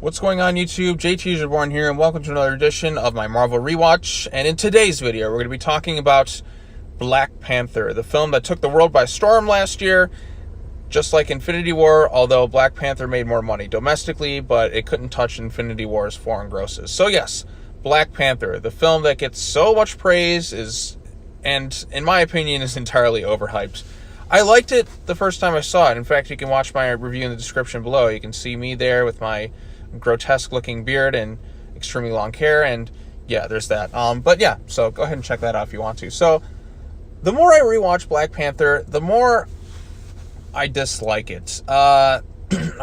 What's going on, YouTube? JT Reborn here, and welcome to another edition of my Marvel Rewatch. And in today's video, we're going to be talking about Black Panther, the film that took the world by storm last year, just like Infinity War, although Black Panther made more money domestically, but it couldn't touch Infinity War's foreign grosses. So yes, Black Panther, the film that gets so much praise, and in my opinion, is entirely overhyped. I liked it the first time I saw it. In fact, you can watch my review in the description below. You can see me there with my grotesque looking beard and extremely long hair, and yeah, there's that. But yeah, so go ahead and check that out if you want to. So the more I rewatch Black Panther, the more I dislike it. I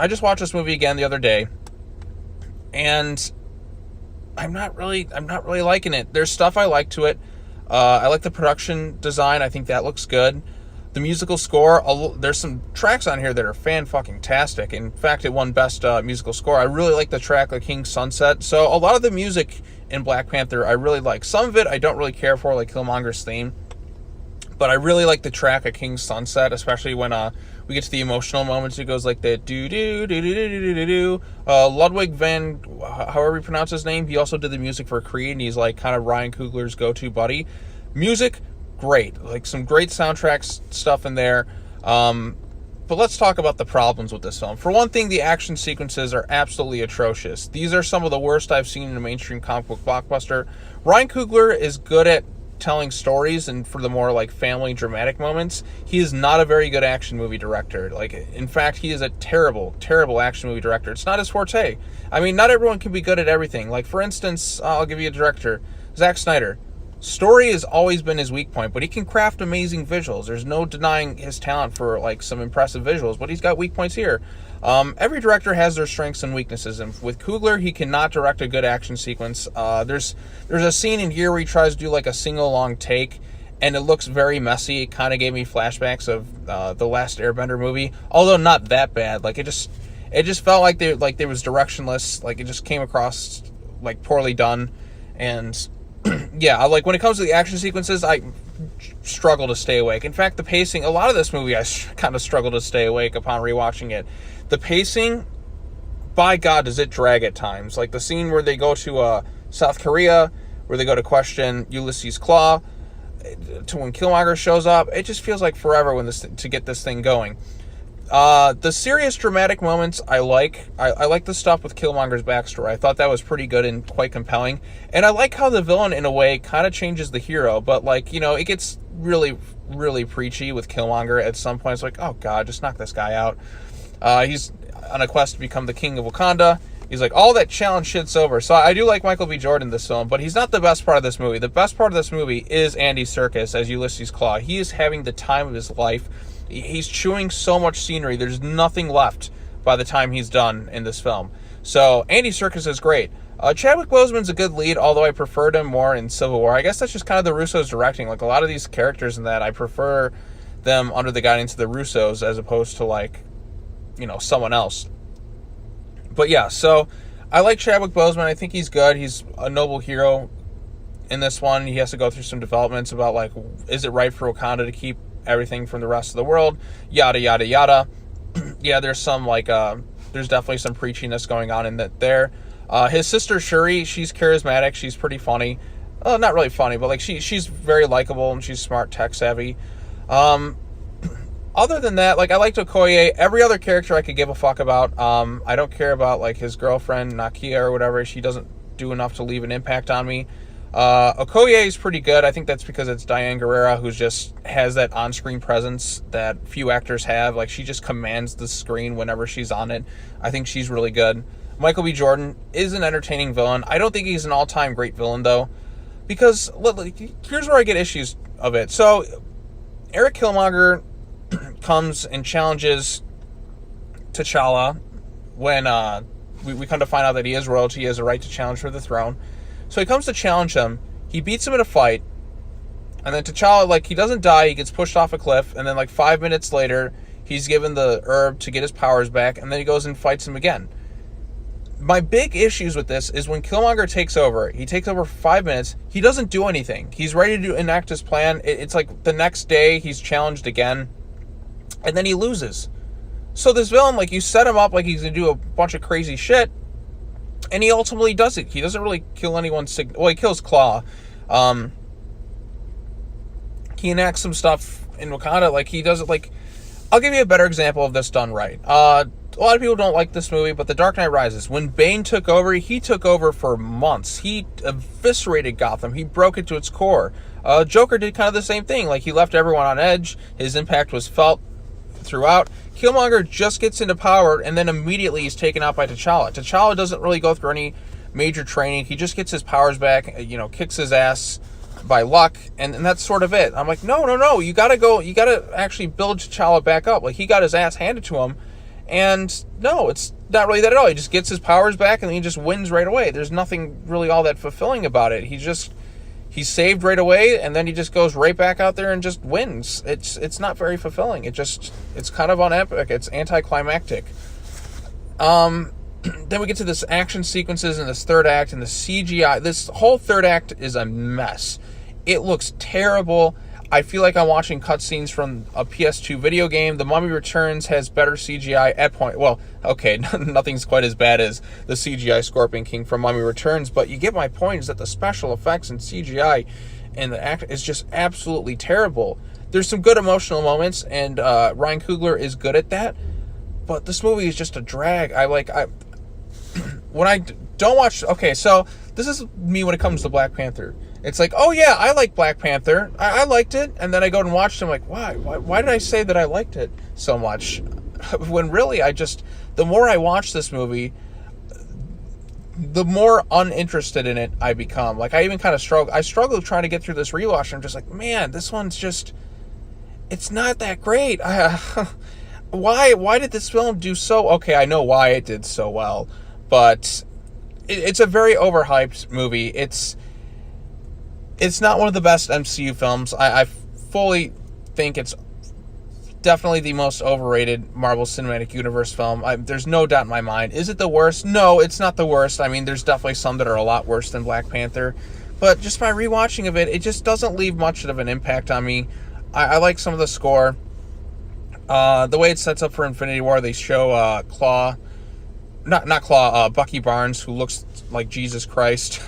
just watched this movie again the other day, and I'm not really liking it. There's stuff I like to it. I like the production design. I think that looks good. The musical score, there's some tracks on here that are fan-fucking-tastic. In fact, it won Best Musical Score. I really like the track, like King's Sunset. So a lot of the music in Black Panther I really like. Some of it I don't really care for, like Killmonger's theme. But I really like the track of King's Sunset, especially when we get to the emotional moments. It goes like the do-do-do-do-do-do-do-do. Ludwig van, however you pronounce his name, he also did the music for Creed, and he's like kind of Ryan Coogler's go-to buddy. Music, great, like some great soundtrack stuff in there, but let's talk about the problems with this film. For one thing, the action sequences are absolutely atrocious. These are some of the worst I've seen in a mainstream comic book blockbuster. Ryan Coogler is good at telling stories, and for the more like family dramatic moments, he is not a very good action movie director. Like, in fact, he is a terrible action movie director. It's not his forte. I mean, not everyone can be good at everything. Like, for instance, I'll give you a director, Zack Snyder. Story has always been his weak point, but he can craft amazing visuals. There's no denying his talent for like some impressive visuals, but he's got weak points here. Every director has their strengths and weaknesses, and with Coogler, he cannot direct a good action sequence. There's a scene in here where he tries to do like a single long take, and it looks very messy. It kind of gave me flashbacks of the last Airbender movie, although not that bad. Like it just felt like there was directionless. Like it just came across like poorly done, and yeah, like when it comes to the action sequences, I struggle to stay awake. In fact, the pacing, a lot of this movie, I kind of struggle to stay awake upon rewatching it. The pacing, by God, does it drag at times. Like the scene where they go to South Korea, where they go to question Ulysses Claw, to when Killmonger shows up, it just feels like forever to get this thing going. The serious dramatic moments I like. I like the stuff with Killmonger's backstory. I thought that was pretty good and quite compelling. And I like how the villain, in a way, kind of changes the hero. But, like, you know, it gets really, really preachy with Killmonger at some point. It's like, oh, God, just knock this guy out. He's on a quest to become the king of Wakanda. He's like, all that challenge shit's over. So I do like Michael B. Jordan in this film, but he's not the best part of this movie. The best part of this movie is Andy Serkis as Ulysses Claw. He is having the time of his life. He's chewing so much scenery. There's nothing left by the time he's done in this film. So Andy Serkis is great. Chadwick Boseman's a good lead, although I preferred him more in Civil War. I guess that's just kind of the Russos directing. Like a lot of these characters in that, I prefer them under the guidance of the Russos as opposed to, like, you know, someone else. But yeah, so I like Chadwick Boseman. I think he's good. He's a noble hero in this one. He has to go through some developments about, like, is it right for Wakanda to keep everything from the rest of the world, yada yada yada. Yeah, there's some like there's definitely some preachiness going on in that there. His sister Shuri, she's charismatic, she's pretty funny. Not really funny, but like she's very likable and she's smart, tech savvy. Other than that, like I liked Okoye. Every other character I could give a fuck about. I don't care about like his girlfriend Nakia or whatever. She doesn't do enough to leave an impact on me. Okoye is pretty good. I think that's because it's Diane Guerrera, who just has that on-screen presence that few actors have. Like, she just commands the screen whenever she's on it. I think she's really good. Michael B. Jordan is an entertaining villain. I don't think he's an all-time great villain, though, because here's where I get issues of it. So, Eric Killmonger comes and challenges T'Challa when we come to find out that he is royalty. He has a right to challenge for the throne. So he comes to challenge him. He beats him in a fight. And then T'Challa, like, he doesn't die. He gets pushed off a cliff. And then, like, 5 minutes later, he's given the herb to get his powers back. And then he goes and fights him again. My big issues with this is when Killmonger takes over. He takes over for 5 minutes. He doesn't do anything. He's ready to enact his plan. It's like the next day he's challenged again. And then he loses. So this villain, like, you set him up like he's going to do a bunch of crazy shit. And he ultimately does it. He doesn't really kill anyone. Well, he kills Claw. He enacts some stuff in Wakanda. Like, he does it, like... I'll give you a better example of this done right. A lot of people don't like this movie, but The Dark Knight Rises, when Bane took over, he took over for months. He eviscerated Gotham. He broke it to its core. Joker did kind of the same thing. Like, he left everyone on edge. His impact was felt throughout. Killmonger just gets into power, and then immediately he's taken out by T'Challa. T'Challa doesn't really go through any major training. He just gets his powers back, kicks his ass by luck, and that's sort of it. I'm like, no, you gotta actually build T'Challa back up. Like, he got his ass handed to him, and no, it's not really that at all. He just gets his powers back, and then he just wins right away. There's nothing really all that fulfilling about it. He's saved right away, and then he just goes right back out there and just wins. It's not very fulfilling. It's kind of unepic. It's anticlimactic. Then we get to this action sequences in this third act, and the CGI. This whole third act is a mess. It looks terrible. I feel like I'm watching cutscenes from a PS2 video game. The Mummy Returns has better CGI at point. Well, okay, nothing's quite as bad as the CGI Scorpion King from Mummy Returns, but you get my point, is that the special effects and CGI and the act is just absolutely terrible. There's some good emotional moments, and Ryan Coogler is good at that, but this movie is just a drag. When I don't watch... Okay, so this is me when it comes to Black Panther. It's like, oh yeah, I like Black Panther. I liked it. And then I go and watch it. I'm like, why? Why did I say that I liked it so much? When really, the more I watch this movie, the more uninterested in it I become. Like, I even kind of struggle. I struggle trying to get through this rewatch. I'm just like, man, this one's just... It's not that great. Why did this film do so... Okay, I know why it did so well. But it's a very overhyped movie. It's not one of the best MCU films. I fully think it's definitely the most overrated Marvel Cinematic Universe film. There's no doubt in my mind. Is it the worst? No, it's not the worst. I mean, there's definitely some that are a lot worse than Black Panther. But just by rewatching of it, it just doesn't leave much of an impact on me. I like some of the score. The way it sets up for Infinity War, they show Claw... Not Claw, Bucky Barnes, who looks like Jesus Christ.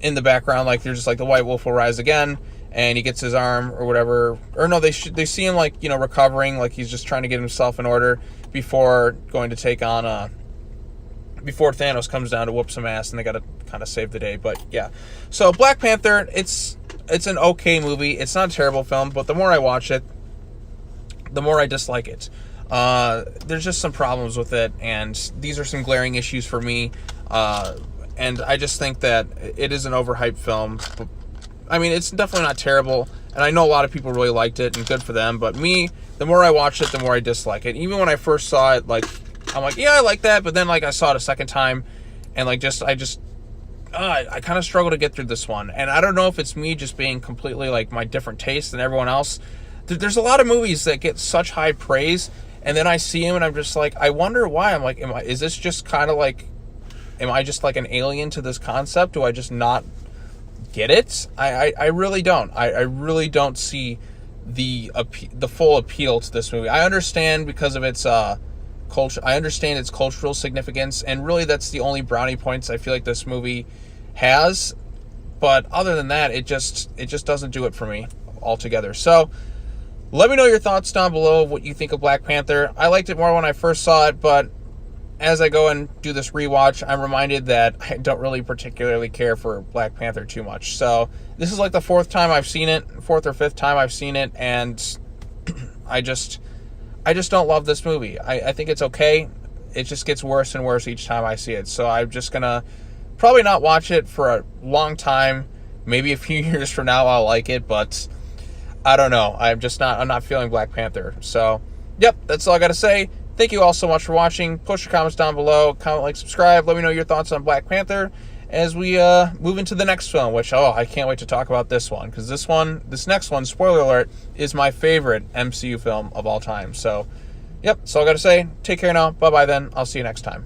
In the background, like, they're just like, the White Wolf will rise again, and he gets his arm or whatever. Or no, they see him, like, recovering, like he's just trying to get himself in order before going to take on before Thanos comes down to whoop some ass, and they gotta kind of save the day. But yeah, so Black Panther, it's an okay movie. It's not a terrible film, but the more I watch it, the more I dislike it. There's just some problems with it, and these are some glaring issues for me. And I just think that it is an overhyped film. I mean, it's definitely not terrible, and I know a lot of people really liked it, and good for them, but me, the more I watch it, the more I dislike it. Even when I first saw it, like, I'm like, yeah, I like that, but then, like, I saw it a second time, and, like, I kind of struggle to get through this one. And I don't know if it's me just being completely, like, my different taste than everyone else. There's a lot of movies that get such high praise, and then I see them, and I'm just like, I wonder why. I'm like, is this just kind of like... Am I just like an alien to this concept? Do I just not get it? I really don't. I really don't see the full appeal to this movie. I understand because of its culture. I understand its cultural significance, and really that's the only brownie points I feel like this movie has. But other than that, it just doesn't do it for me altogether. So let me know your thoughts down below of what you think of Black Panther. I liked it more when I first saw it, but as I go and do this rewatch, I'm reminded that I don't really particularly care for Black Panther too much. So this is like the fourth or fifth time I've seen it, and I just don't love this movie. I think it's okay. It just gets worse and worse each time I see it. So I'm just gonna probably not watch it for a long time. Maybe a few years from now I'll like it, but I don't know. I'm not feeling Black Panther. So, yep, that's all I gotta say. Thank you all so much for watching. Post your comments down below. Comment, like, subscribe. Let me know your thoughts on Black Panther as we move into the next film, which, I can't wait to talk about this one. Because this next one, spoiler alert, is my favorite MCU film of all time. So, yep, that's all I got to say. Take care now. Bye-bye then. I'll see you next time.